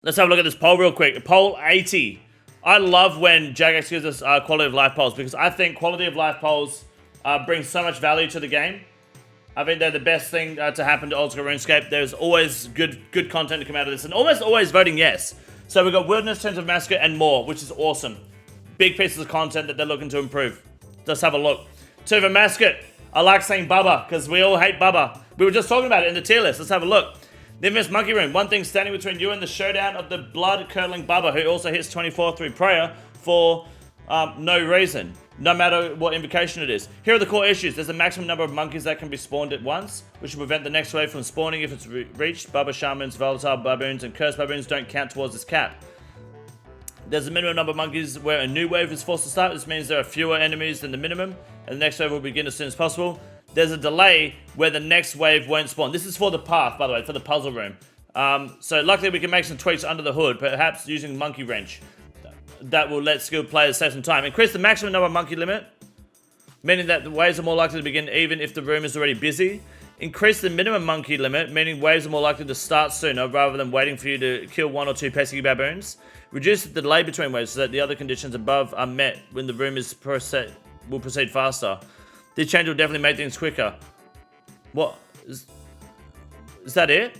Let's have a look at this poll real quick. Poll 80. I love when Jagex gives us quality of life polls because I think quality of life polls bring so much value to the game. I think they're the best thing to happen to Oldschool RuneScape. There's always good content to come out of this, and almost always voting yes. So we've got Wilderness, Terms of Massacre, and more, which is awesome. Big pieces of content that they're looking to improve. Let's have a look. Terms of Massacre. I like saying Bubba because we all hate Bubba. We were just talking about it in the tier list. Let's have a look. The infamous Monkey Room. One thing standing between you and the showdown of the blood-curdling Bubba, who also hits 24 through prayer for no reason, no matter what invocation it is. Here are the core issues. There's a maximum number of monkeys that can be spawned at once, which will prevent the next wave from spawning if it's reached. Bubba Shamans, Volatile Baboons, and Cursed Baboons don't count towards this cap. There's a minimum number of monkeys where a new wave is forced to start. This means there are fewer enemies than the minimum, and the next wave will begin as soon as possible. There's a delay where the next wave won't spawn. This is for the path, by the way, for the puzzle room. So luckily we can make some tweaks under the hood, perhaps using Monkey Wrench. That will let skilled players save some time. Increase the maximum number of monkey limit, meaning that the waves are more likely to begin even if the room is already busy. Increase the minimum monkey limit, meaning waves are more likely to start sooner rather than waiting for you to kill 1 or 2 pesky baboons. Reduce the delay between waves so that the other conditions above are met when the room will proceed faster. This change will definitely make things quicker. What? Is that it?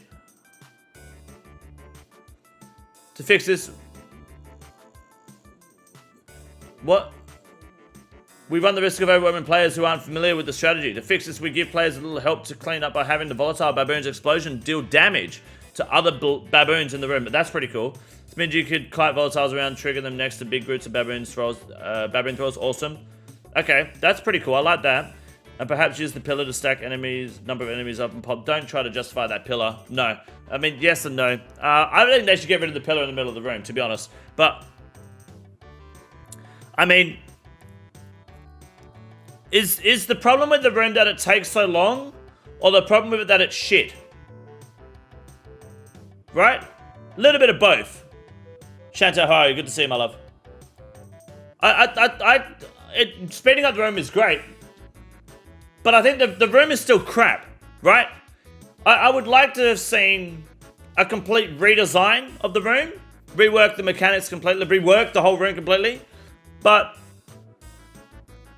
To fix this... What? We run the risk of overwhelming players who aren't familiar with the strategy. To fix this, we give players a little help to clean up by having the volatile baboon's explosion deal damage to other baboons in the room. But that's pretty cool. This means you could kite volatiles around, trigger them next to big groups of baboon thralls. Awesome. Okay, that's pretty cool. I like that. And perhaps use the pillar to stack number of enemies up and pop. Don't try to justify that pillar. No. I mean, yes and no. I don't think they should get rid of the pillar in the middle of the room, to be honest. But, I mean, is the problem with the room that it takes so long? Or the problem with it that it's shit? Right? A little bit of both. Shanto, how are you? Good to see you, my love. Speeding up the room is great. But I think the room is still crap, right? I would like to have seen a complete redesign of the room. Rework the mechanics completely. Rework the whole room completely. But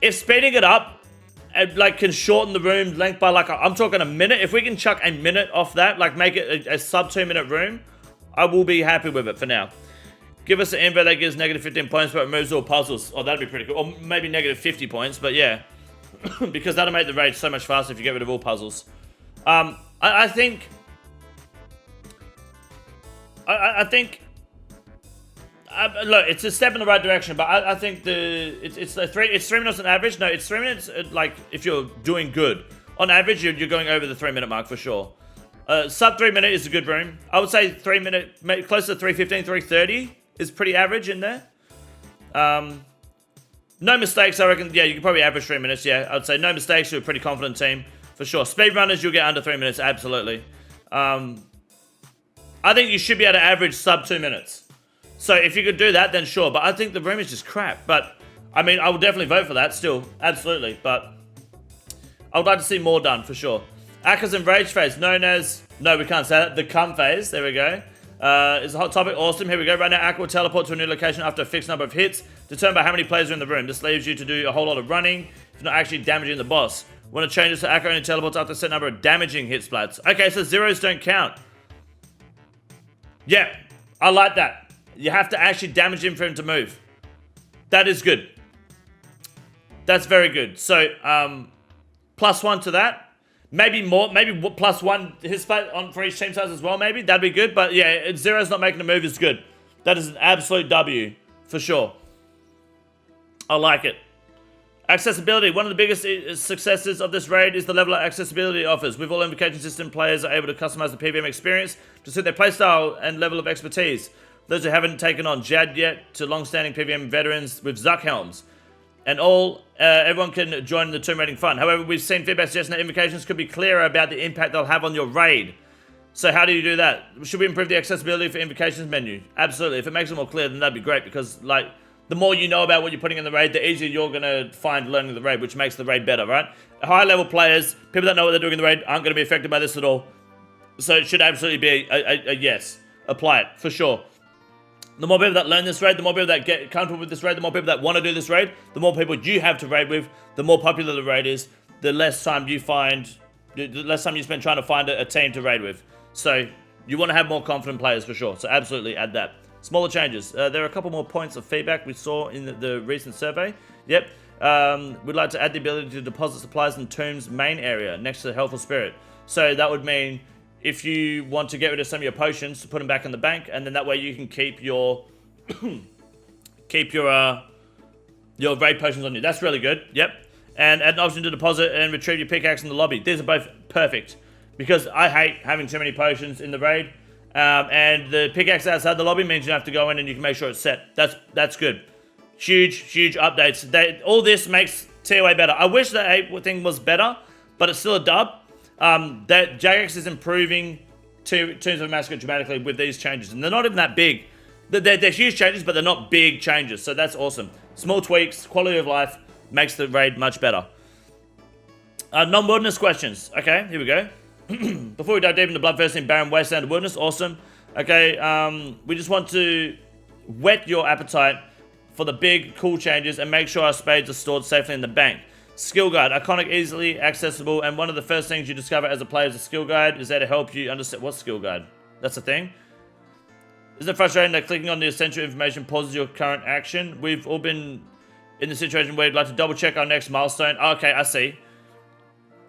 if speeding it up and can shorten the room length by I'm talking a minute. If we can chuck a minute off that, make it a sub 2 minute room, I will be happy with it for now. Give us an invert that gives negative 15 points but removes all puzzles. Oh, that'd be pretty cool. Or maybe negative 50 points, but yeah. Because that'll make the raid so much faster if you get rid of all puzzles. I think... look, it's a step in the right direction, but I think it's 3 minutes on average. No, it's 3 minutes, if you're doing good. On average, you're going over the 3 minute mark for sure. Sub 3 minute is a good room. I would say 3 minute, close to 3:15, 3:30 is pretty average in there. No mistakes, I reckon. Yeah, you can probably average 3 minutes. Yeah, I'd say no mistakes. You're a pretty confident team for sure. Speedrunners, you'll get under 3 minutes. Absolutely. I think you should be able to average sub 2 minutes. So if you could do that, then sure. But I think the room is just crap. But I mean, I would definitely vote for that still. Absolutely. But I would like to see more done for sure. Akka's and Rage phase, known as... No, we can't say that. The cum phase. There we go. Is a hot topic. Awesome. Here we go. Right now, Akka will teleport to a new location after a fixed number of hits, determined by how many players are in the room. This leaves you to do a whole lot of running, if not actually damaging the boss. When it changes to Akka only teleports after a set number of damaging hit splats. Okay, so zeros don't count. Yeah, I like that. You have to actually damage him for him to move. That is good. That's very good. So, +1 to that. Maybe more, maybe +1 hit splat on for each team size as well, maybe. That'd be good. But yeah, zero's not making a move is good. That is an absolute W, for sure. I like it. Accessibility. One of the biggest successes of this raid is the level of accessibility it offers. With all invocation system, players are able to customize the PvM experience to suit their playstyle and level of expertise. Those who haven't taken on Jad yet, to long-standing PvM veterans with Zuck helms. And everyone can join the tomb raiding fun. However, we've seen feedback suggesting that invocations could be clearer about the impact they'll have on your raid. So how do you do that? Should we improve the accessibility for invocations menu? Absolutely. If it makes it more clear, then that'd be great, because the more you know about what you're putting in the raid, the easier you're going to find learning the raid, which makes the raid better, right? High level players, people that know what they're doing in the raid, aren't going to be affected by this at all. So it should absolutely be a yes. Apply it, for sure. The more people that learn this raid, the more people that get comfortable with this raid, the more people that want to do this raid, the more people you have to raid with, the more popular the raid is, the less time you spend trying to find a team to raid with. So you want to have more confident players for sure. So absolutely add that. Smaller changes. There are a couple more points of feedback we saw in the recent survey. Yep. We'd like to add the ability to deposit supplies in Tomb's main area next to the Helpful Spirit. So that would mean if you want to get rid of some of your potions, to put them back in the bank, and then that way you can keep your your raid potions on you. That's really good. Yep. And add an option to deposit and retrieve your pickaxe in the lobby. These are both perfect because I hate having too many potions in the raid. And the pickaxe outside the lobby means you have to go in and you can make sure it's set. That's good. Huge updates. All this makes TOA better. I wish the 8 thing was better, but it's still a dub. That Jagex is improving Tombs of a Massacre dramatically with these changes. And they're not even that big. They're huge changes, but they're not big changes. So that's awesome. Small tweaks, quality of life, makes the raid much better. Non-wilderness questions. Okay, here we go. Before we dive deep into Bloodthirsty Barren Wasteland Wilderness, awesome. Okay, we just want to whet your appetite for the big, cool changes and make sure our spades are stored safely in the bank. Skill guide, iconic, easily accessible, and one of the first things you discover as a player is a skill guide. Is there to help you understand what's skill guide? That's a thing. Isn't it frustrating that clicking on the essential information pauses your current action? We've all been in the situation where we'd like to double check our next milestone. Oh, okay, I see.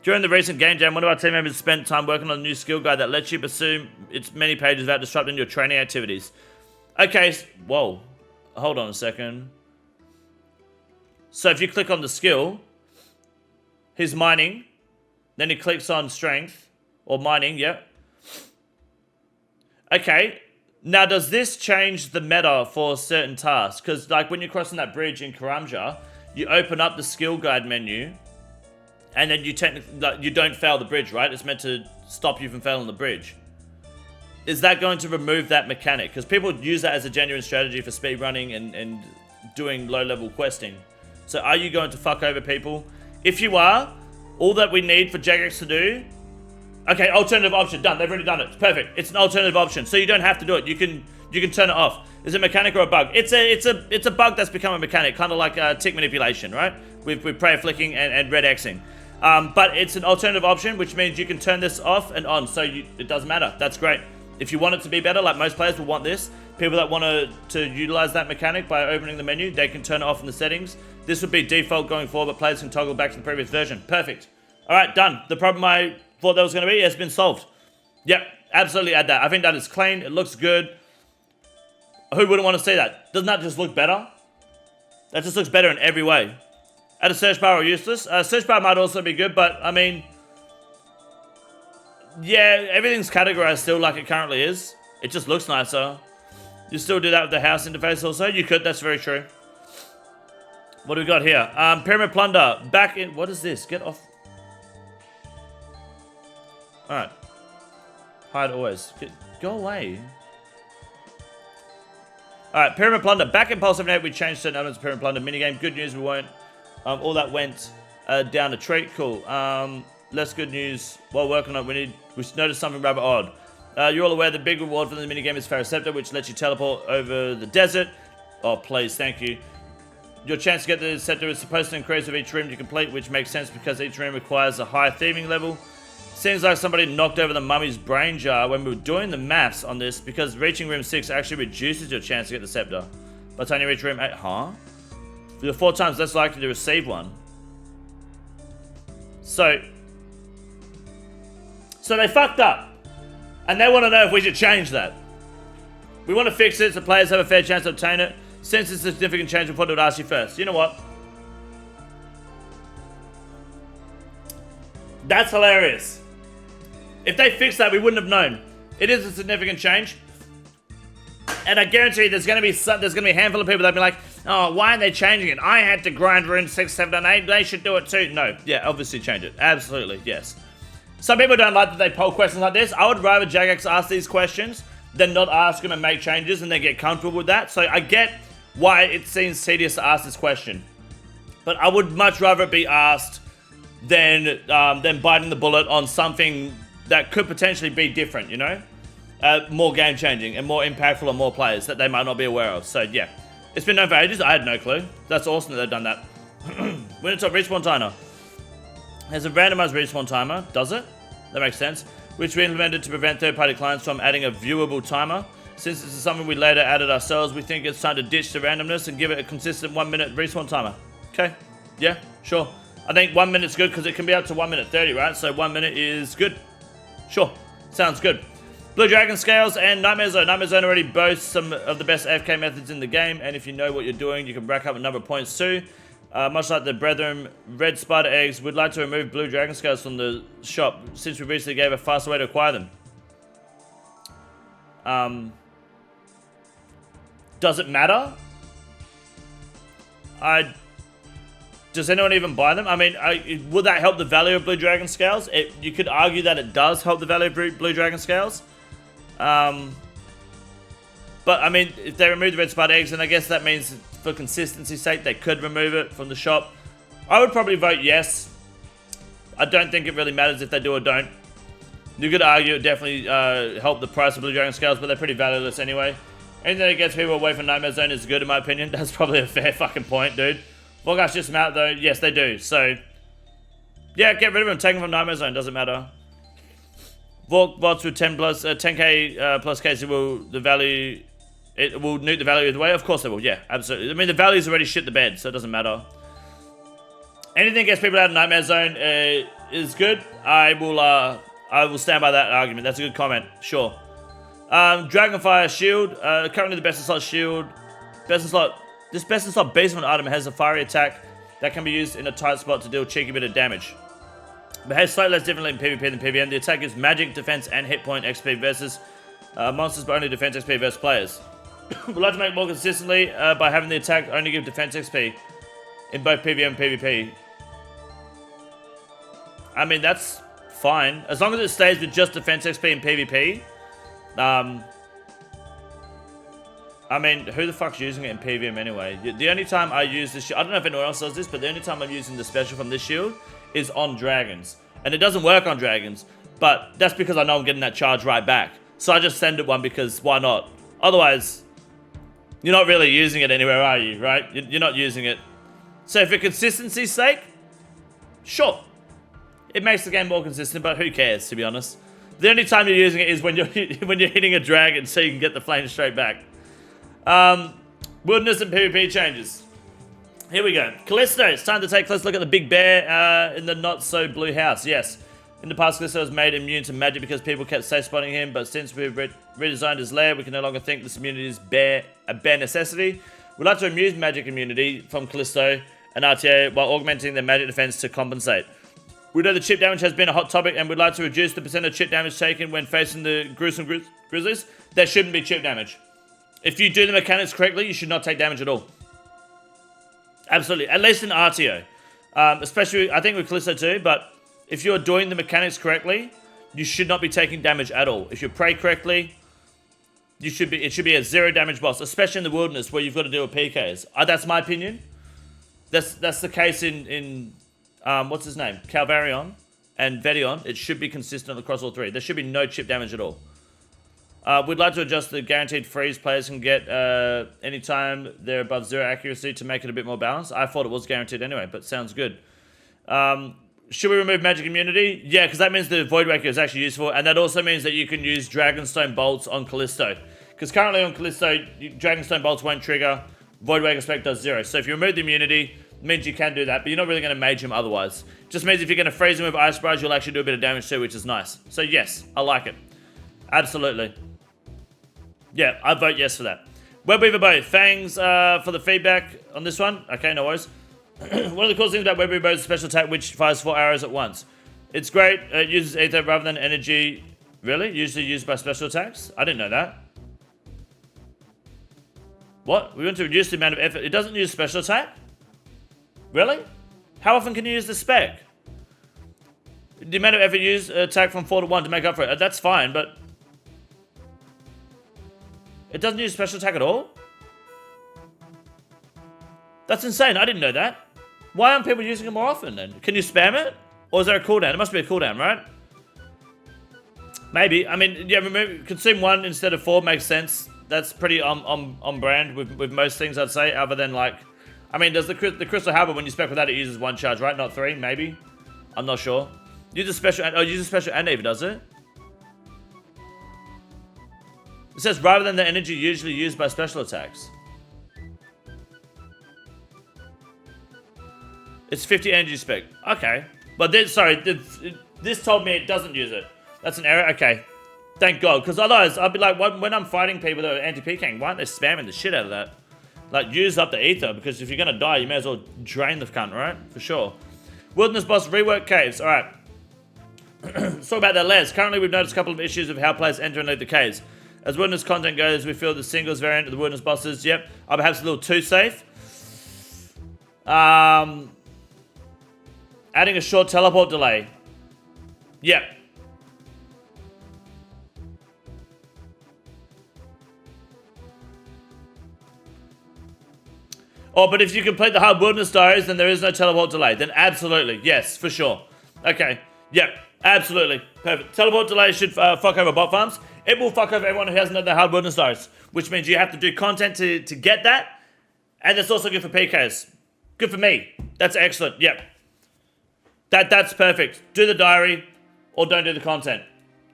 During the recent game jam, one of our team members spent time working on a new skill guide that lets you pursue its many pages without disrupting your training activities. Okay, whoa. Hold on a second. So if you click on the skill, he's mining, then he clicks on strength, or mining, yep. Okay, now does this change the meta for certain tasks? Because like when you're crossing that bridge in Karamja, you open up the skill guide menu, and then you technically, like, you don't fail the bridge, right? It's meant to stop you from failing the bridge. Is that going to remove that mechanic? Because people use that as a genuine strategy for speedrunning and doing low-level questing. So are you going to fuck over people? If you are, all that we need for Jagex to do... Okay, alternative option, done. They've already done it. It's perfect. It's an alternative option, so you don't have to do it. You can turn it off. Is it a mechanic or a bug? It's a bug that's become a mechanic, kind of like tick manipulation, right? With prayer flicking and red Xing. But it's an alternative option, which means you can turn this off and on, so it doesn't matter. That's great. If you want it to be better, like most players will want this, people that want to utilize that mechanic by opening the menu, they can turn it off in the settings. This would be default going forward, but players can toggle back to the previous version. Perfect. All right, done. The problem I thought that was going to be has been solved. Yep, absolutely add that. I think that is clean. It looks good. Who wouldn't want to see that? Doesn't that just look better? That just looks better in every way. Add a search bar or useless. Search bar might also be good, but I mean... Yeah, everything's categorized still like it currently is. It just looks nicer. You still do that with the house interface also? You could, that's very true. What do we got here? Pyramid Plunder. Back in... What is this? Get off... Alright. Hide always. Go away. Alright, Pyramid Plunder. Back in Pulse 78, we changed certain elements of Pyramid Plunder minigame. Good news, we won't... all that went down a treat. Cool. Less good news. While working on it, we noticed something rather odd. You're all aware the big reward for the minigame is Pharaoh's which lets you teleport over the desert. Oh, please, thank you. Your chance to get the scepter is supposed to increase with each room you complete, which makes sense because each room requires a higher thieving level. Seems like somebody knocked over the mummy's brain jar when we were doing the maths on this, because reaching room 6 actually reduces your chance to get the scepter. By the time you reach room 8, huh? You're 4 times less likely to receive one. So they fucked up. And they want to know if we should change that. We want to fix it so players have a fair chance to obtain it. Since it's a significant change, we thought I would ask you first. You know what? That's hilarious. If they fixed that, we wouldn't have known. It is a significant change. And I guarantee there's going to be a handful of people that be like, oh, why are they changing it? I had to grind rune 6, 7, and 8. They should do it too. No. Yeah, obviously change it. Absolutely. Yes. Some people don't like that they poll questions like this. I would rather Jagex ask these questions than not ask them and make changes and then get comfortable with that. So I get why it seems tedious to ask this question. But I would much rather it be asked than biting the bullet on something that could potentially be different, you know? more game-changing and more impactful on more players that they might not be aware of. So yeah, it's been known for ages. I had no clue. That's awesome that they've done that. When it's a respawn timer, there's a randomized respawn timer. Does it? That makes sense. Which we implemented to prevent third-party clients from adding a viewable timer. Since this is something we later added ourselves, we think it's time to ditch the randomness and give it a consistent 1 minute respawn timer. Okay, yeah, sure. I think 1 minute's good because it can be up to 1 minute 30, right? So 1 minute is good. Sure, sounds good. Blue Dragon Scales and Nightmare Zone. Nightmare Zone already boasts some of the best AFK methods in the game, and if you know what you're doing, you can rack up a number of points too. Much like the Brethren Red Spider Eggs, we'd like to remove Blue Dragon Scales from the shop since we recently gave a faster way to acquire them. Does it matter? Does anyone even buy them? I mean, would that help the value of Blue Dragon Scales? You could argue that it does help the value of Blue Dragon Scales. But I mean, if they remove the Red Spider Eggs, then I guess that means for consistency's sake, they could remove it from the shop. I would probably vote yes. I don't think it really matters if they do or don't. You could argue it definitely help the price of Blue Dragon Scales, but they're pretty valueless anyway. Anything that gets people away from Nightmare Zone is good in my opinion. That's probably a fair fucking point, dude. Forecast just out though. Yes, they do. So, yeah, get rid of them. Take them from Nightmare Zone. Doesn't matter. Vork bots with 10k plus KC will the value. It will nuke the value either way. Of course they will. Yeah, absolutely. I mean, the value's already shit the bed, so it doesn't matter. Anything gets people out of Nightmare Zone is good. I will stand by that argument. That's a good comment. Sure. Dragonfire Shield. Currently the best in slot shield. Best in slot. This best in slot basement item has a fiery attack that can be used in a tight spot to deal a cheeky bit of damage. Behaves slightly less differently in PvP than PvM. The attack gives magic, defense, and hit point XP versus monsters, but only defense XP versus players. We'd like to make it more consistently by having the attack only give defense XP in both PvM and PvP. I mean, that's fine. As long as it stays with just defense XP in PvP. I mean, who the fuck's using it in PvM anyway? The only time I use this shield, I don't know if anyone else does this, but the only time I'm using the special from this shield is on dragons. And it doesn't work on dragons, but that's because I know I'm getting that charge right back. So I just send it one because why not? Otherwise, you're not really using it anywhere, are you, right? You're not using it. So for consistency's sake, sure. It makes the game more consistent, but who cares, to be honest? The only time you're using it is when you're hitting a dragon so you can get the flame straight back. Wilderness and PvP changes. Here we go. Callisto. It's time to take a close look at the big bear in the not-so-blue house. Yes. In the past, Callisto was made immune to magic because people kept safe spotting him, but since we've redesigned his lair, we can no longer think this immunity is a bare necessity. We'd like to remove magic immunity from Callisto and RTA while augmenting their magic defense to compensate. We know the chip damage has been a hot topic, and we'd like to reduce the percent of chip damage taken when facing the gruesome grizzlies. There shouldn't be chip damage. If you do the mechanics correctly, you should not take damage at all. Absolutely. At least in RTO. Especially, I think with Callisto too, but if you're doing the mechanics correctly, you should not be taking damage at all. If you pray correctly, it should be a 0 damage boss, especially in the wilderness where you've got to deal with PKs. That's my opinion. That's the case in what's his name? Calvarion and Vedion. It should be consistent across all three. There should be no chip damage at all. We'd like to adjust the guaranteed freeze players can get anytime they're above 0 accuracy to make it a bit more balanced. I thought it was guaranteed anyway, but sounds good. Should we remove magic immunity? Yeah, because that means the Void Waker is actually useful, and that also means that you can use Dragonstone Bolts on Callisto. Because currently on Callisto, Dragonstone Bolts won't trigger, Void Waker Spec does 0. So if you remove the immunity, it means you can do that, but you're not really going to mage him otherwise. Just means if you're going to freeze him with Ice Barrage, you'll actually do a bit of damage too, which is nice. So yes, I like it. Absolutely. Yeah, I vote yes for that. Webweaver Bow, thanks for the feedback on this one. Okay, no worries. One of the cool things about Webweaver Bow is a special attack which fires 4 arrows at once. It's great. It uses ether rather than energy. Really? Usually used by special attacks? I didn't know that. What? We want to reduce the amount of effort. It doesn't use special attack? Really? How often can you use the spec? The amount of effort used attack from 4 to 1 to make up for it. That's fine, but it doesn't use special attack at all? That's insane. I didn't know that. Why aren't people using it more often then? Can you spam it? Or is there a cooldown? It must be a cooldown, right? Maybe. I mean, yeah, remember, consume 1 instead of 4 makes sense. That's pretty on brand with most things, I'd say, other than like... I mean, does the Crystal Halberd, when you spec with that, it uses 1 charge, right? Not 3, maybe? I'm not sure. Use a special... Oh, use a special and even, does it? It says, rather than the energy usually used by special attacks. It's 50 energy spec. Okay. But then, sorry, this told me it doesn't use it. That's an error? Okay. Thank God. Because otherwise, I'd be like, when I'm fighting people that are anti-PKing, why aren't they spamming the shit out of that? Like, use up the ether, because if you're going to die, you may as well drain the cunt, right? For sure. Wilderness boss, rework caves. Alright. Let's talk about that Les. Currently, we've noticed a couple of issues of how players enter and leave the caves. As wilderness content goes, we feel the singles variant of the wilderness bosses, yep, are perhaps a little too safe. Adding a short teleport delay. Yep. Oh, but if you complete the hard wilderness diaries, then there is no teleport delay. Then absolutely, yes, for sure. Okay, yep, absolutely, perfect. Teleport delay should fuck over bot farms. It will fuck over everyone who hasn't done the hard wilderness diaries, which means you have to do content to get that, and it's also good for PKs. Good for me. That's excellent. Yep. That's perfect. Do the diary, or don't do the content.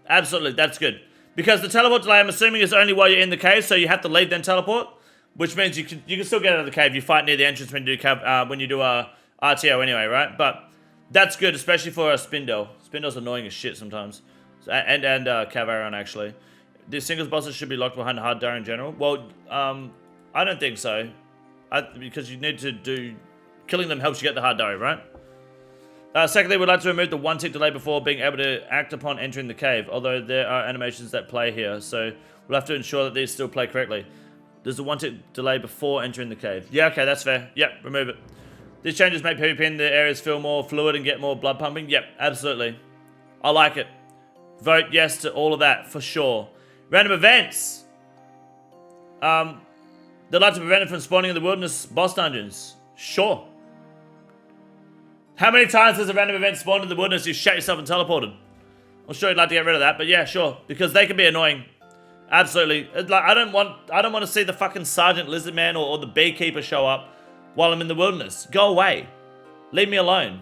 Absolutely, that's good. Because the teleport delay, I'm assuming, is only while you're in the cave, so you have to leave then teleport. Which means you can still get out of the cave. You fight near the entrance when you do RTO anyway, right? But that's good, especially for a Spindle. Spindle's annoying as shit sometimes, and Cavaron actually. The singles bosses should be locked behind the hard diary in general. Well, I don't think so, because you need to do killing them helps you get the hard diary, right? Secondly, we'd like to remove the 1 tick delay before being able to act upon entering the cave. Although there are animations that play here, so we'll have to ensure that these still play correctly. There's a 1 tick delay before entering the cave. Yeah, okay, that's fair. Yep, remove it. These changes make PvP in the areas feel more fluid and get more blood pumping. Yep, absolutely. I like it. Vote yes to all of that, for sure. Random events. They'd like to prevent it from spawning in the wilderness boss dungeons. Sure. How many times has a random event spawned in the wilderness you shut yourself and teleported? I'm sure you'd like to get rid of that, but yeah, sure. Because they can be annoying. Absolutely. Like, I don't want to see the fucking Sergeant Lizardman or the Beekeeper show up while I'm in the wilderness. Go away. Leave me alone.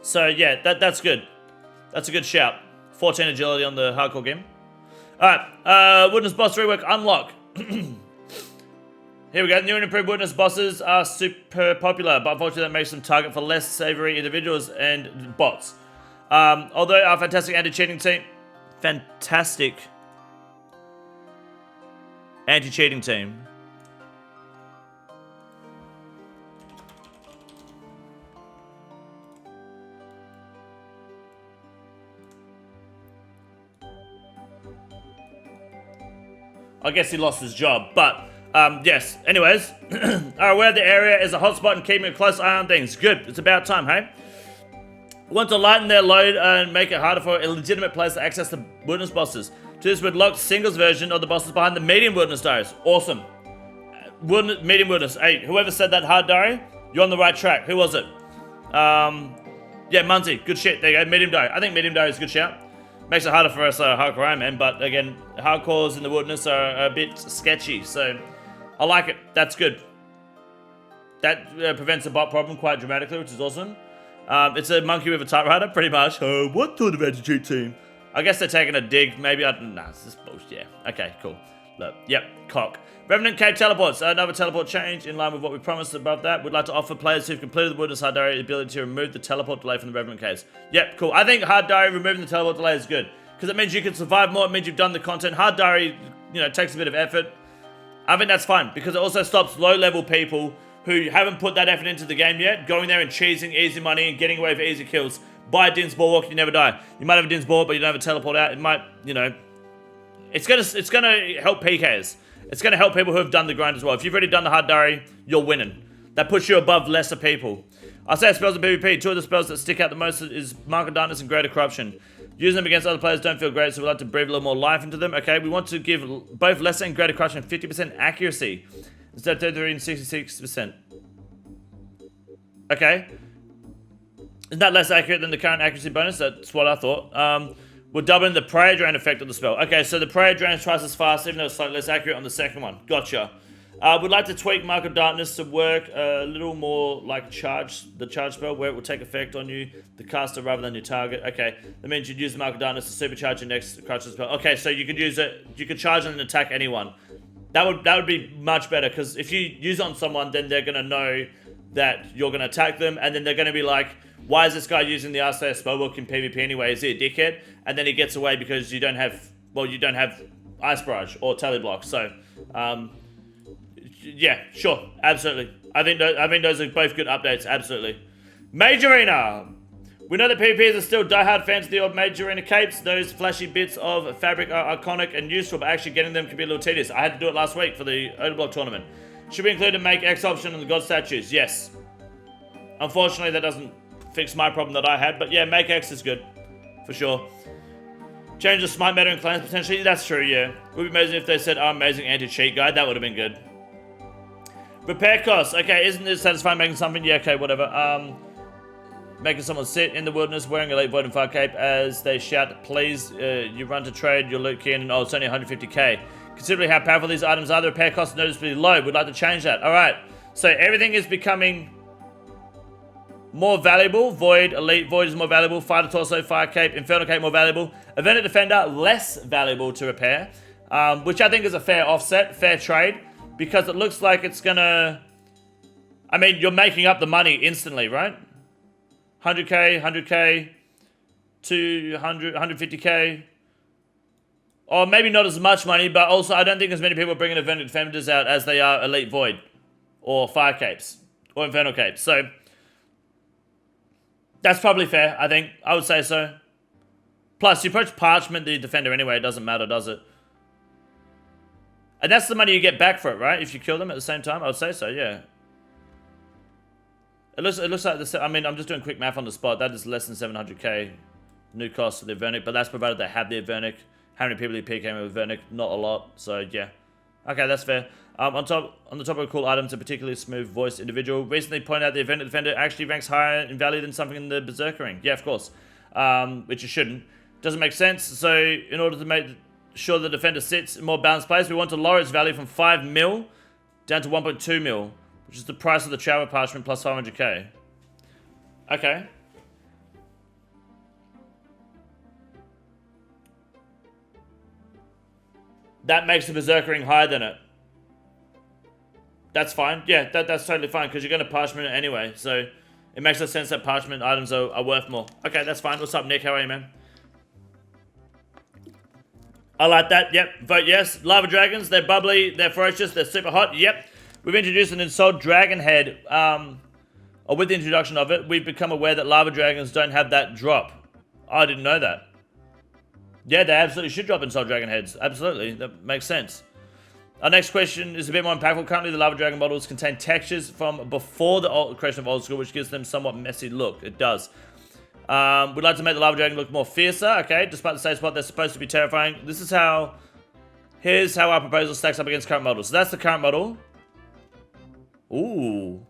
So yeah, that's good. That's a good shout. 14 agility on the hardcore game. Alright, wilderness boss rework unlock. Here we go. New and improved wilderness bosses are super popular, but unfortunately that makes them target for less savory individuals and bots. Although our fantastic anti-cheating team, anti-cheating team. I guess he lost his job, but yes. Anyways, are aware the area is a hotspot and keeping a close eye on things. Good. It's about time, hey? Want to lighten their load and make it harder for a legitimate place to access the wilderness bosses. To this, we'd lock singles version of the bosses behind the medium wilderness diaries. Awesome. Medium wilderness. Hey, whoever said that hard diary, you're on the right track. Who was it? Yeah, Munty. Good shit. There you go. Medium diary. I think medium diary is a good shout. Makes it harder for us hardcore Ironman, but again, hardcores in the wilderness are a bit sketchy, so I like it. That's good. That prevents the bot problem quite dramatically, which is awesome. It's a monkey with a typewriter, pretty much. What sort of anti-cheat team? I guess they're taking a dig. Maybe nah, this is bullshit. Yeah. Okay, cool. Look, yep, cock. Revenant Cave teleports. Another teleport change in line with what we promised above that. We'd like to offer players who've completed the Wilderness Hard Diary the ability to remove the teleport delay from the Revenant Caves. Yep, cool. I think Hard Diary removing the teleport delay is good. Because it means you can survive more. It means you've done the content. Hard Diary, you know, takes a bit of effort. I think that's fine. Because it also stops low-level people who haven't put that effort into the game yet, going there and cheesing easy money and getting away with easy kills. Buy a Din's Bulwark, you never die. You might have a Din's Bulwark, but you don't have a teleport out. It might, you know... It's gonna help PKs. It's gonna help people who have done the grind as well. If you've already done the hard diary, you're winning. That puts you above lesser people. I say spells in PvP. 2 of the spells that stick out the most is Mark of Darkness and Greater Corruption. Using them against other players don't feel great, so we like to breathe a little more life into them. Okay, we want to give both lesser and Greater Corruption 50% accuracy instead of 33 and 66%. Okay. Isn't that less accurate than the current accuracy bonus? That's what I thought. We're doubling the prayer drain effect of the spell. Okay, so the prayer drain is twice as fast, even though it's slightly less accurate on the second one. Gotcha. We'd like to tweak Mark of Darkness to work a little more like the charge spell, where it will take effect on you, the caster, rather than your target. Okay, that means you'd use the Mark of Darkness to supercharge your next crutch spell. Okay, so you could use it, you could charge and attack anyone. That would be much better, because if you use it on someone, then they're going to know that you're going to attack them, and then they're going to be like, why is this guy using the RCS spellbook in PvP anyway? Is he a dickhead? And then he gets away because you don't have Ice Barrage or Teleblock. So, yeah, sure, absolutely. I think those are both good updates, absolutely. Mage Arena! We know that PvPers are still diehard fans of the old Mage Arena capes. Those flashy bits of fabric are iconic and useful, but actually getting them can be a little tedious. I had to do it last week for the Odeblock tournament. Should we include a Make X option on the God statues? Yes. Unfortunately, that doesn't fix my problem that I had, but yeah, Make X is good, for sure. Change the smite meta in clans potentially. That's true, yeah. It would be amazing if they said, oh, amazing anti-cheat guide. That would have been good. Repair costs. Okay, isn't it satisfying making something? Yeah, okay, whatever. Making someone sit in the wilderness wearing a late void and fire cape as they shout, please, you run to trade your loot key and oh, it's only 150k. Considering how powerful these items are, the repair cost is noticeably low. We'd like to change that. Alright, so everything is becoming more valuable. Void, elite, void is more valuable. Fighter torso, fire cape, infernal cape more valuable. Event defender, less valuable to repair. Which I think is a fair offset, fair trade. Because it looks like it's gonna... I mean, you're making up the money instantly, right? 100k, 100k, 200, 150k. Or maybe not as much money, but also I don't think as many people are bringing Event Defenders out as they are Elite Void. Or Fire Capes. Or Infernal Capes. So, that's probably fair, I think. I would say so. Plus, you approach Parchment the Defender anyway, it doesn't matter, does it? And that's the money you get back for it, right? If you kill them at the same time, I would say so, yeah. It looks like the... I mean, I'm just doing quick math on the spot. That is less than 700k new cost for the Avernic, but that's provided they have the Avernic. How many people do you PK with Avernic? Not a lot, so yeah. Okay, that's fair. On the top of cool items, a particularly smooth voiced individual recently pointed out the Event Defender actually ranks higher in value than something in the Berserker ring. Yeah, of course. Which it shouldn't. Doesn't make sense, so in order to make sure the Defender sits in a more balanced place, we want to lower its value from 5 mil down to 1.2 mil, which is the price of the Travel Parchment plus 500k. Okay. That makes the Berserker ring higher than it. That's fine. Yeah, that's totally fine, because you're going to Parchment it anyway, so it makes no sense that Parchment items are worth more. Okay, that's fine. What's up, Nick? How are you, man? I like that. Yep. Vote yes. Lava Dragons, they're bubbly, they're ferocious, they're super hot. Yep. We've introduced an Insult Dragon Head. Or with the introduction of it, we've become aware that Lava Dragons don't have that drop. Oh, I didn't know that. Yeah, they absolutely should drop Insult Dragon Heads. Absolutely. That makes sense. Our next question is a bit more impactful. Currently, the Lava Dragon models contain textures from before the creation of Oldschool, which gives them somewhat messy look. It does. We'd like to make the Lava Dragon look more fiercer, okay? Despite the same spot, they're supposed to be terrifying. This is how... Here's how our proposal stacks up against current models. So that's the current model. Ooh.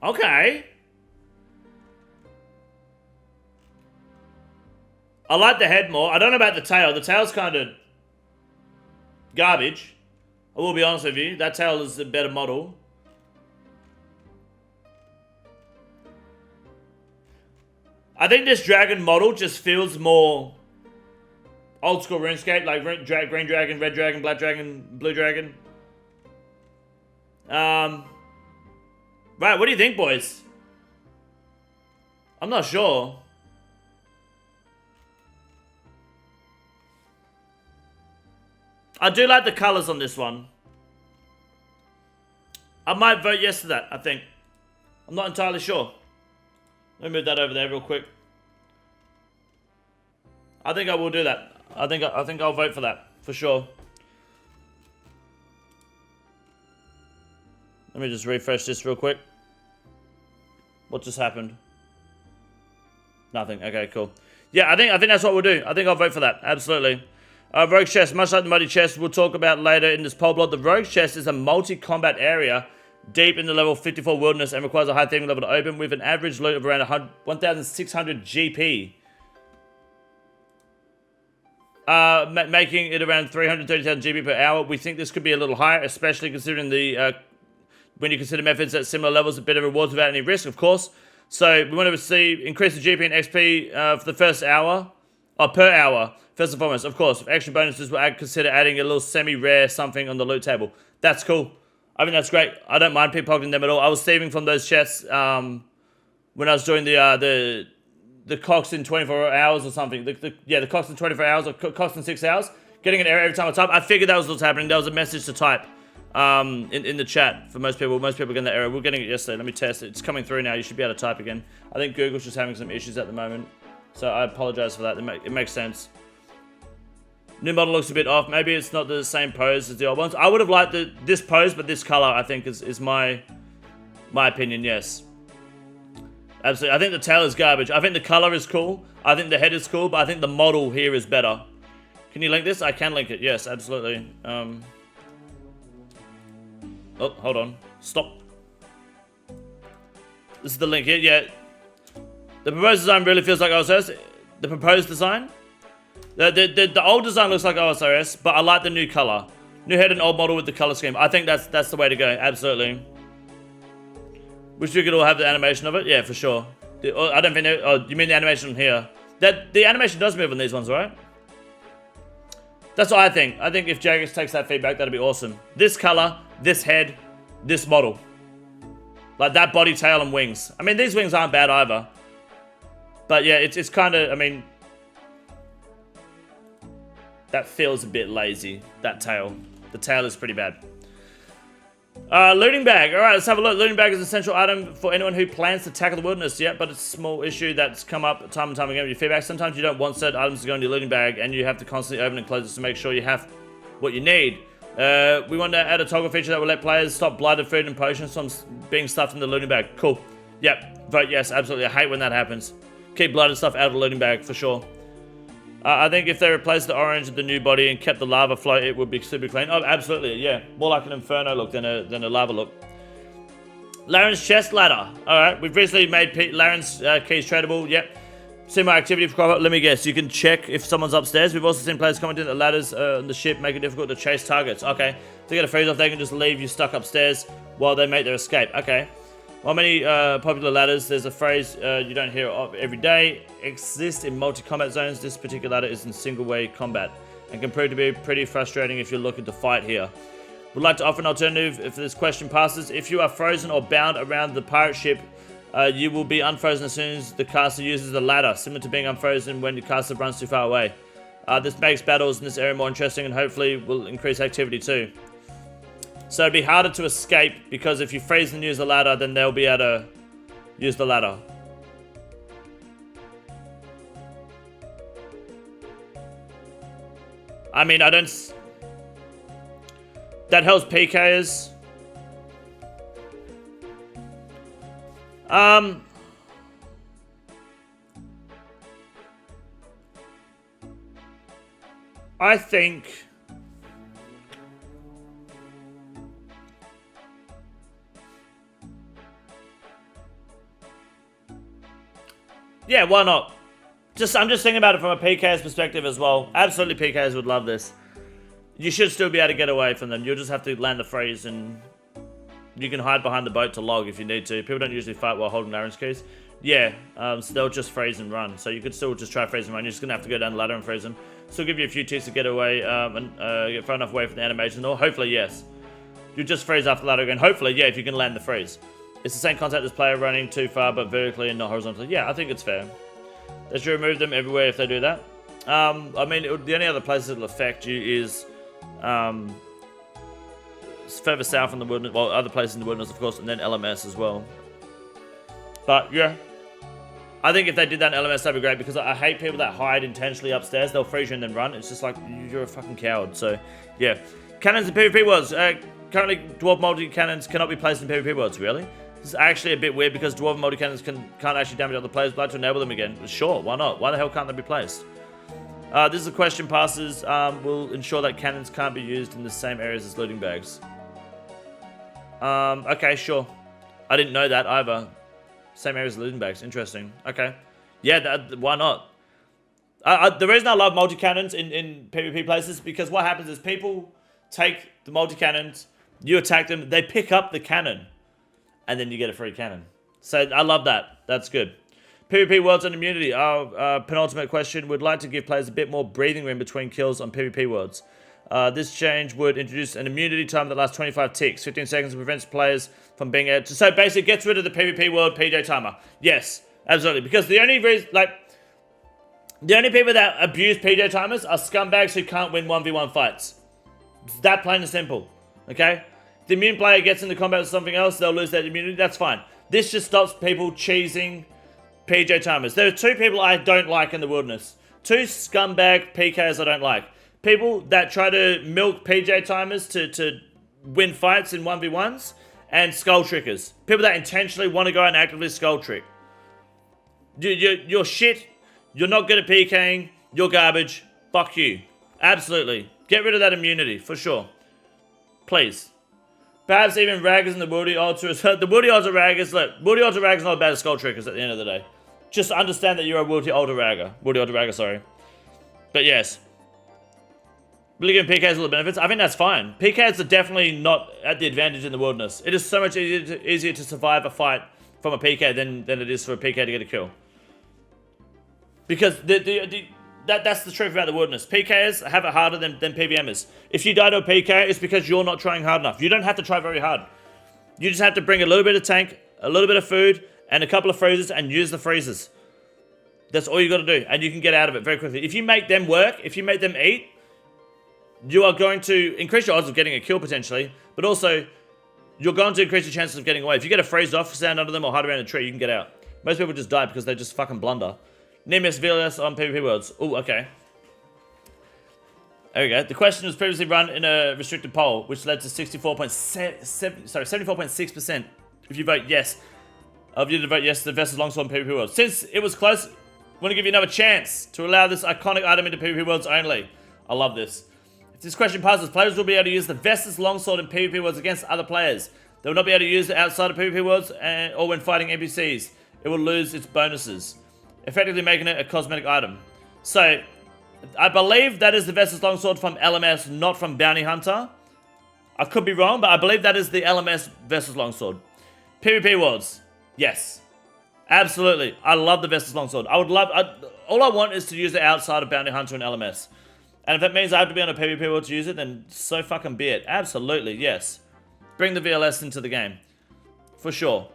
Okay. I like the head more. I don't know about the tail. The tail's kind of garbage. I will be honest with you. That tail is a better model. I think this dragon model just feels more old school RuneScape, like green dragon, red dragon, black dragon, blue dragon. Right, what do you think, boys? I'm not sure. I do like the colours on this one. I might vote yes to that, I think. I'm not entirely sure. Let me move that over there real quick. I think I will do that. I think I'll vote for that, for sure. Let me just refresh this real quick. What just happened? Nothing. Okay, cool. Yeah, I think that's what we'll do. I think I'll vote for that. Absolutely. Rogue Chest, much like the Muddy Chest we'll talk about later in this poll blog, the Rogue Chest is a multi-combat area deep in the level 54 wilderness and requires a high theming level to open with an average loot of around 1,600 GP. Making it around 330,000 GP per hour. We think this could be a little higher, especially considering the when you consider methods at similar levels, a bit of rewards without any risk, of course. So we want to see increase the GP and XP for the first hour, or per hour, first and foremost. Of course, with extra bonuses, we'll consider adding a little semi-rare something on the loot table. That's cool. I mean, that's great. I don't mind pickpocketing them at all. I was thieving from those chests when I was doing the Cox in 24 hours or something. The Cox in 24 hours or Cox in 6 hours. Getting an error every time I type. I figured that was what's happening. There was a message to type in the chat for most people. Most people getting that error. We're getting it yesterday. Let me test it. It's coming through now. You should be able to type again. I think Google's just having some issues at the moment. So I apologize for that. It makes sense. New model looks a bit off. Maybe it's not the same pose as the old ones. I would have liked this pose, but this color, I think, is my opinion, yes. Absolutely. I think the tail is garbage. I think the color is cool. I think the head is cool, but I think the model here is better. Can you link this? I can link it. Yes, absolutely. Oh, hold on. Stop. This is the link here. Yeah. The proposed design really feels like OSRS. The proposed design? The old design looks like OSRS, but I like the new color. New head and old model with the color scheme. I think that's the way to go. Absolutely. Wish we could all have the animation of it. Yeah, for sure. I don't think... Oh, you mean the animation here? The animation does move on these ones, right? That's what I think. I think if Jagex takes that feedback, that'd be awesome. This color, this head, this model. Like that body, tail, and wings. I mean, these wings aren't bad either. But yeah, it's kind of... I mean... That feels a bit lazy, that tail. The tail is pretty bad. Looting bag. Alright, let's have a look. Looting bag is an essential item for anyone who plans to tackle the wilderness. Yeah, but it's a small issue that's come up time and time again with your feedback. Sometimes you don't want certain items to go in your looting bag, and you have to constantly open and close it to make sure you have what you need. We want to add a toggle feature that will let players stop blighted food and potions from being stuffed in the looting bag. Cool. Yep. Vote yes, absolutely. I hate when that happens. Keep blighted stuff out of the looting bag, for sure. I think if they replaced the orange with the new body and kept the lava flow, it would be super clean. Oh, absolutely, yeah. More like an inferno look than a lava look. Laren's chest ladder. Alright, we've recently made Laren's keys tradable. Yep. See my activity for crop. Let me guess, you can check if someone's upstairs. We've also seen players commenting that ladders on the ship make it difficult to chase targets. Okay. To get a freeze off, they can just leave you stuck upstairs while they make their escape. Okay. While many popular ladders, there's a phrase you don't hear of every day, exists in multi-combat zones. This particular ladder is in single-way combat and can prove to be pretty frustrating if you're looking to fight here. Would like to offer an alternative if this question passes. If you are frozen or bound around the pirate ship, you will be unfrozen as soon as the caster uses the ladder, similar to being unfrozen when the caster runs too far away. This makes battles in this area more interesting and hopefully will increase activity too. So it'd be harder to escape because if you freeze and use the ladder, then they'll be able to use the ladder. I mean, I don't... That helps PKers. I think... Yeah, why not? I'm just thinking about it from a PK's perspective as well. Absolutely, PKs would love this. You should still be able to get away from them. You'll just have to land the freeze and you can hide behind the boat to log if you need to. People don't usually fight while holding Laren's keys. Yeah, so they'll just freeze and run. So you could still just try freeze and run. You're just going to have to go down the ladder and freeze them. Still give you a few ticks to get away and get far enough away from the animation. Or hopefully, yes. You just freeze off the ladder again. Hopefully, yeah, if you can land the freeze. It's the same concept as player running too far, but vertically and not horizontally. Yeah, I think it's fair. They should remove them everywhere if they do that. I mean, the only other places it'll affect you is further south in the wilderness. Well, other places in the wilderness, of course, and then LMS as well. But, yeah. I think if they did that in LMS, that'd be great, because I hate people that hide intentionally upstairs. They'll freeze you and then run. It's just like, you're a fucking coward. So, yeah. Cannons and PvP worlds. Currently, dwarf multi-cannons cannot be placed in PvP worlds, really? This is actually a bit weird because dwarf multi-cannons can't actually damage other players. Would like to enable them again. Sure, why not? Why the hell can't they be placed? This is a question passes. Will ensure that cannons can't be used in the same areas as looting bags. Okay, sure. I didn't know that either. Same area as the looting bags. Interesting. Okay. Yeah, why not? The reason I love multi-cannons in PvP places is because what happens is people take the multi-cannons, you attack them, they pick up the cannon, and then you get a free cannon. So I love that. That's good. PvP worlds and immunity. Our penultimate question. Would like to give players a bit more breathing room between kills on PvP worlds. This change would introduce an immunity time that lasts 25 ticks, 15 seconds, and prevents players from being able to... So basically, it gets rid of the PvP world PJ timer. Yes, absolutely. Because the only reason, the only people that abuse PJ timers are scumbags who can't win 1v1 fights. It's that plain and simple. Okay? If the immune player gets into combat with something else, they'll lose that immunity. That's fine. This just stops people cheesing PJ timers. There are two people I don't like in the wilderness. Two scumbag PKs I don't like. People that try to milk PJ timers to win fights in 1v1s, and skull trickers. People that intentionally want to go and actively skull trick. You're shit. You're not good at PKing. You're garbage. Fuck you. Absolutely. Get rid of that immunity, for sure. Please. Perhaps even raggers and the woody ultras. The woody ultra raggers, look, woody ultra raggers not as bad as skull trickers at the end of the day. Just understand that you're a woody ultra ragger. Woody ultra ragger, sorry. But yes. Really giving PKs all the benefits. I think that's fine. PKs are definitely not at the advantage in the wilderness. It is so much easier to survive a fight from a PK than it is for a PK to get a kill. Because that's the truth about the wilderness. PKs have it harder than PVMers. If you die to a PK, it's because you're not trying hard enough. You don't have to try very hard. You just have to bring a little bit of tank, a little bit of food, and a couple of freezers, and use the freezers. That's all you got to do, and you can get out of it very quickly. If you make them work, if you make them eat, you are going to increase your odds of getting a kill potentially, but also you're going to increase your chances of getting away. If you get a phrased off, stand under them, or hide around a tree, you can get out. Most people just die because they just fucking blunder. Near-miss VLS on PvP worlds. Oh, okay. There we go. The question was previously run in a restricted poll, which led to 74.6%. If you vote yes, of you to vote yes to the Vessels Longsword on PvP worlds. Since it was close, I want to give you another chance to allow this iconic item into PvP worlds only. I love this. If this question passes, players will be able to use the Vestas Longsword in PvP worlds against other players. They will not be able to use it outside of PvP worlds or when fighting NPCs. It will lose its bonuses, effectively making it a cosmetic item. So, I believe that is the Vestas Longsword from LMS, not from Bounty Hunter. I could be wrong, but I believe that is the LMS Vestas Longsword. PvP worlds, yes. Absolutely. I love the Vestas Longsword. All I want is to use it outside of Bounty Hunter and LMS. And if that means I have to be on a PvP world to use it, then so fucking be it. Absolutely, yes. Bring the VLS into the game. For sure.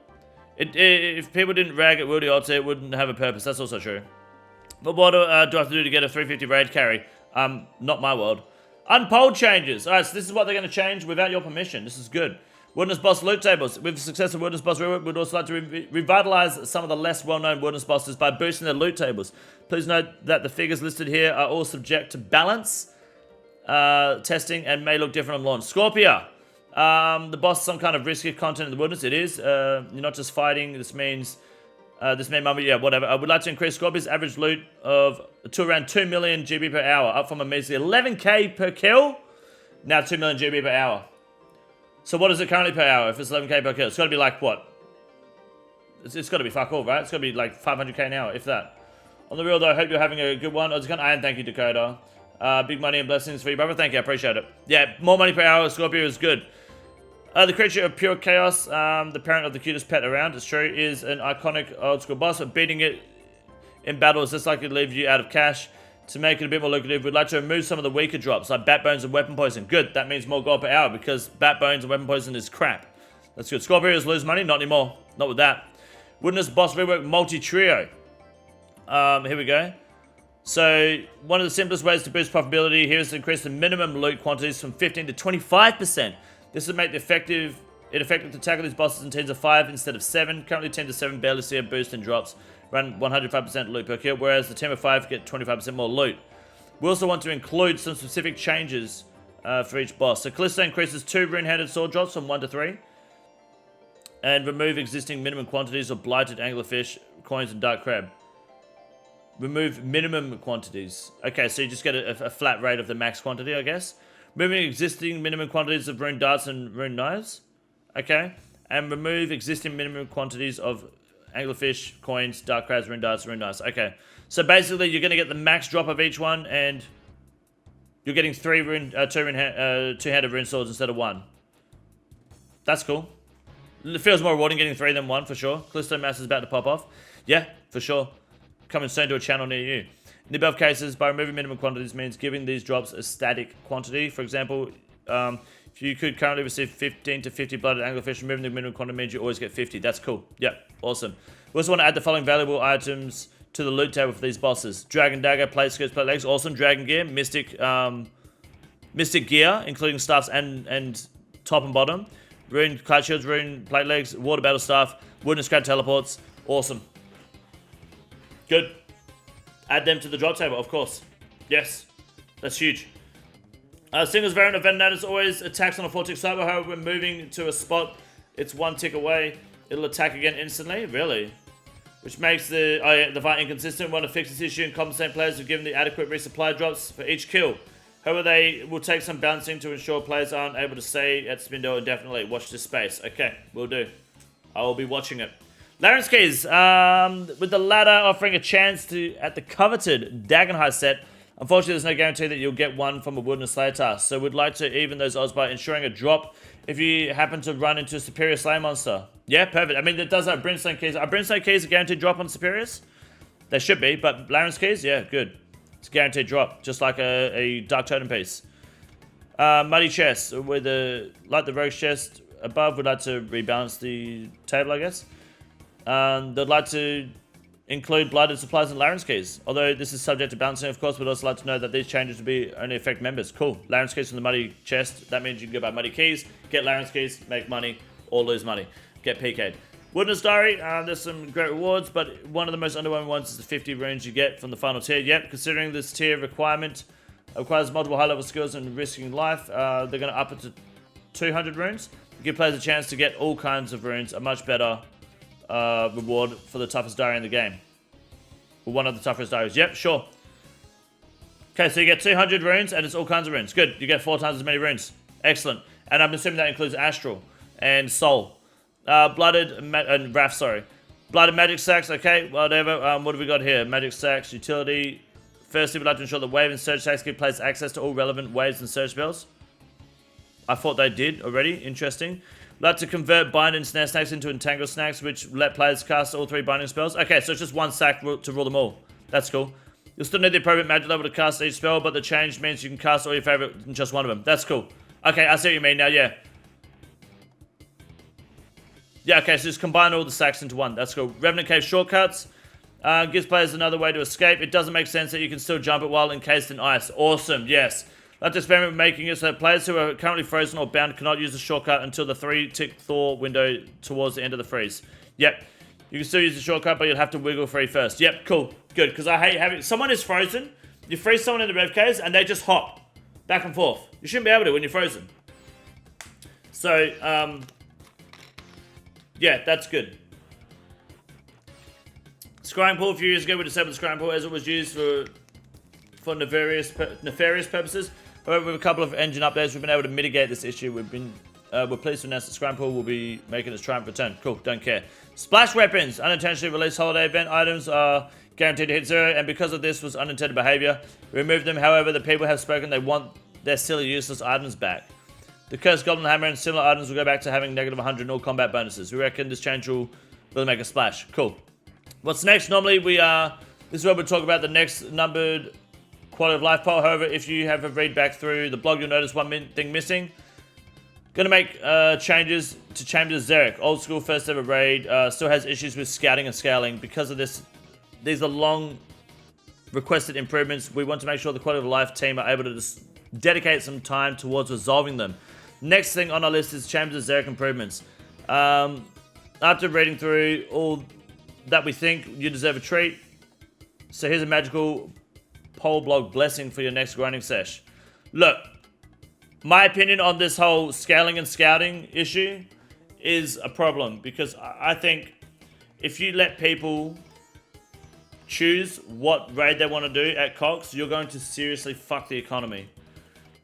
If people didn't rag at Woody Odds, it wouldn't have a purpose. That's also true. But what do I have to do to get a 350 raid carry? Not my world. Unpolled changes. Alright, so this is what they're going to change without your permission. This is good. Wilderness Boss loot tables. With the success of Wilderness Boss rework, we'd also like to revitalize some of the less well-known Wilderness Bosses by boosting their loot tables. Please note that the figures listed here are all subject to balance testing and may look different on launch. Scorpia. The boss is some kind of risky content in the wilderness. It is. You're not just fighting. This means... this may mummy, yeah, whatever. I would like to increase Scorpia's average loot to around 2 million GB per hour, up from a measly 11k per kill. Now 2 million GB per hour. So what is it currently per hour if it's 11k per kill? It's got to be like, what? It's got to be fuck all, right? It's got to be like 500k an hour, if that. On the real though, I hope you're having a good one. And thank you, Dakota. Big money and blessings for you, brother. Thank you, I appreciate it. Yeah, more money per hour, Scorpio is good. The creature of pure chaos, the parent of the cutest pet around, it's true, is an iconic old school boss, but beating it in battle is less likely to leave you out of cash. To make it a bit more lucrative, we'd like to remove some of the weaker drops, like bat bones and weapon poison. Good, that means more gold per hour, because bat bones and weapon poison is crap. That's good. Scorpios lose money? Not anymore. Not with that. Wilderness Boss rework multi-trio. Here we go. So, one of the simplest ways to boost profitability here is to increase the minimum loot quantities from 15 to 25%. This would make it effective to tackle these bosses in teams of 5 instead of 7. Currently 10 to 7 barely see a boost in drops. Run 105% loot per kill, whereas the team of 5 get 25% more loot. We also want to include some specific changes for each boss. So Callisto increases 2 rune-handed sword drops from 1 to 3. And remove existing minimum quantities of blighted anglerfish, coins, and dark crab. Remove minimum quantities. Okay, so you just get a flat rate of the max quantity, I guess. Removing existing minimum quantities of rune darts and rune knives. Okay, and remove existing minimum quantities of anglerfish, coins, dark crabs, rune darts, rune dice. Okay, so basically you're going to get the max drop of each one, and you're getting two-handed rune swords instead of one. That's cool. It feels more rewarding getting 3 than 1 for sure. Callisto Mass is about to pop off. Yeah, for sure. Coming soon to a channel near you. In the above cases, by removing minimum quantities means giving these drops a static quantity. For example, if you could currently receive 15 to 50 blooded anglerfish, removing the minimum quantity means you always get 50. That's cool. Yeah, awesome. We also want to add the following valuable items to the loot table for these bosses. Dragon Dagger, Plate Skirts, Plate Legs, awesome. Dragon Gear, Mystic Gear, including staffs and top and bottom. Rune Cloud Shields, Rune Plate Legs, Water Battle Staff, Wooden Scrap Teleports. Awesome. Good. Add them to the drop table, of course. Yes. That's huge. Singles variant of Venom is always attacks on a 4-tick cyber. However, when moving to a spot, it's 1 tick away. It'll attack again instantly. Really? Which makes the fight inconsistent. Want to fix this issue and compensate players who given the adequate resupply drops for each kill. However, they will take some bouncing to ensure players aren't able to stay at Spindle indefinitely. Watch this space. Okay, will do. I will be watching it. Larian's Keys, with the latter offering a chance to at the coveted Dagenhai set. Unfortunately, there's no guarantee that you'll get one from a Wooden Slayer task. So we'd like to even those odds by ensuring a drop if you happen to run into a Superior Slayer monster. Yeah, perfect. I mean, it does have Brimstone Keys. Are Brimstone Keys a guaranteed drop on Superiors? They should be, but Larian's Keys, yeah, good. It's a guaranteed drop, just like a Dark Totem piece. Muddy Chest, with like the Rogue's Chest above, we'd like to rebalance the table, I guess. They'd like to include blooded supplies and Larian's Keys. Although this is subject to balancing, of course, we'd also like to know that these changes will be only affect members. Cool. Larian's Keys from the Muddy Chest. That means you can go buy Muddy Keys, get Larian's Keys, make money, or lose money. Get PK'd. Wooden's Diary, there's some great rewards, but one of the most underwhelming ones is the 50 runes you get from the final tier. Yep, considering this tier requirement requires multiple high-level skills and risking life, they're going to up it to 200 runes. Give players a chance to get all kinds of runes, a much better reward for the toughest diary in the game. Or one of the toughest diaries. Yep, sure. Okay, so you get 200 runes, and it's all kinds of runes. Good, you get 4 times as many runes. Excellent. And I'm assuming that includes Astral and Soul. Blooded Magic Sacks, okay, whatever. What have we got here? Magic Sacks, utility. Firstly, we'd like to ensure that wave and surge sacks give players access to all relevant waves and surge spells. I thought they did already. Interesting. We'd like to convert bind and snare snacks into entangle snacks, which let players cast all 3 binding spells. Okay, so it's just 1 sack to rule them all. That's cool. You'll still need the appropriate magic level to cast each spell, but the change means you can cast all your favorite in just one of them. That's cool. Okay, I see what you mean now, yeah. Yeah, okay, so just combine all the sacks into one. That's cool. Revenant Cave shortcuts. Gives players another way to escape. It doesn't make sense that you can still jump it while encased in ice. Awesome, yes. Let's experiment with making it so that players who are currently frozen or bound cannot use the shortcut until the 3-tick Thor window towards the end of the freeze. Yep. You can still use the shortcut, but you'll have to wiggle free first. Yep, cool. Good, because I hate having... Someone is frozen, you freeze someone in the rev caves, and they just hop back and forth. You shouldn't be able to when you're frozen. So, yeah, that's good. Scrying pool, a few years ago we disabled the scrying pool as it was used for nefarious purposes. However, with a couple of engine updates, we've been able to mitigate this issue. We're pleased to announce that scrying pool will be making its triumph return. Cool, don't care. Splash weapons, unintentionally released holiday event items are guaranteed to hit 0, and because of this was unintended behavior, we removed them. However, the people have spoken they want their silly useless items back. The Cursed Goblin Hammer and similar items will go back to having negative 100 in all combat bonuses. We reckon this change will really make a splash. Cool. What's next? Normally this is where we talk about the next numbered quality of life poll. However, if you have a read back through the blog, you'll notice one thing missing. Gonna make changes to Chambers Xeric. Old school first ever raid. Still has issues with scouting and scaling. Because of this, these are long requested improvements. We want to make sure the quality of life team are able to just dedicate some time towards resolving them. Next thing on our list is Chambers Xeric improvements. After reading through all that we think, you deserve a treat. So here's a magical poll blog blessing for your next grinding sesh. Look, my opinion on this whole scaling and scouting issue is a problem, because I think if you let people choose what raid they want to do at Cox, you're going to seriously fuck the economy.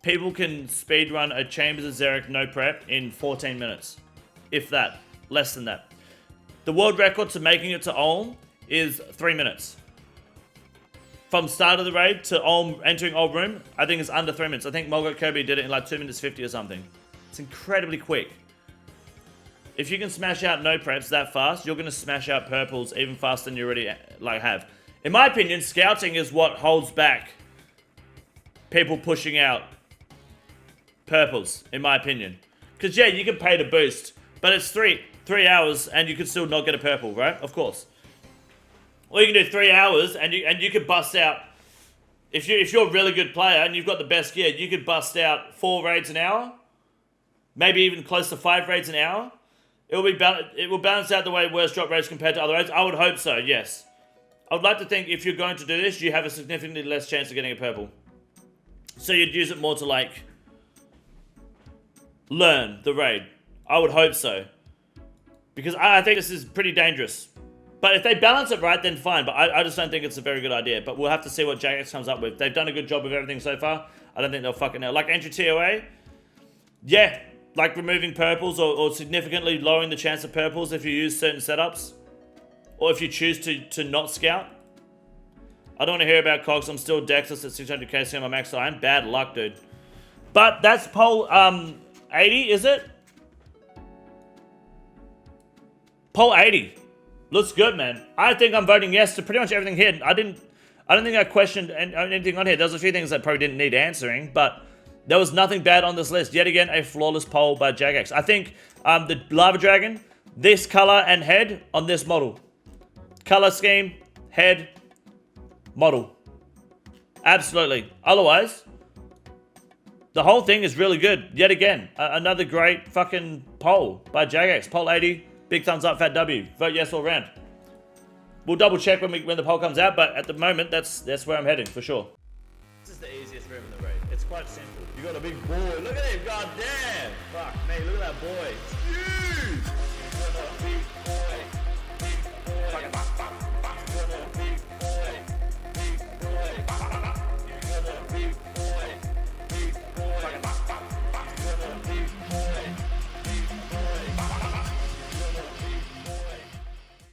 People can speedrun a Chambers of Xeric no prep in 14 minutes. if that, less than that. The world record to making it to Ulm is 3 minutes. From start of the raid to Ulm, entering Old Room, I think it's under 3 minutes. I think Mulgo Kirby did it in like 2 minutes 50 or something. It's incredibly quick. If you can smash out no preps that fast, you're going to smash out purples even faster than you already like have. In my opinion, scouting is what holds back people pushing out purples, in my opinion. Because yeah, you can pay to boost, but it's three hours and you could still not get a purple, right? Of course. Or you can do 3 hours and you could bust out. If you're a really good player and you've got the best gear, you could bust out 4 raids an hour, maybe even close to 5 raids an hour. It will balance out the way worst drop rates compared to other raids. I would hope so, yes. I would like to think if you're going to do this, you have a significantly less chance of getting a purple. So you'd use it more to like learn the raid. I would hope so. Because I think this is pretty dangerous. But if they balance it right, then fine. But I just don't think it's a very good idea. But we'll have to see what Jagex comes up with. They've done a good job with everything so far. I don't think they'll fucking nail. Like entry TOA, yeah. Like removing purples or significantly lowering the chance of purples if you use certain setups. Or if you choose to not scout. I don't want to hear about cogs. I'm still Dexless at 600k CM on max iron. Bad luck, dude. But that's poll 80, is it? Poll 80. Looks good, man. I think I'm voting yes to pretty much everything here. I don't think I questioned anything on here. There's a few things that probably didn't need answering, but there was nothing bad on this list. Yet again, a flawless poll by Jagex. I think the Lava Dragon, this color and head on this model. Color scheme, head, model. Absolutely. Otherwise, the whole thing is really good. Yet again, another great fucking poll by Jagex. Poll 80, big thumbs up, fat W. Vote yes all round. We'll double check when the poll comes out, but at the moment, that's where I'm heading for sure. This is the easiest room in the raid. It's quite simple. You got a big boy. Look at him, goddamn. Fuck me, look at that boy. It's huge.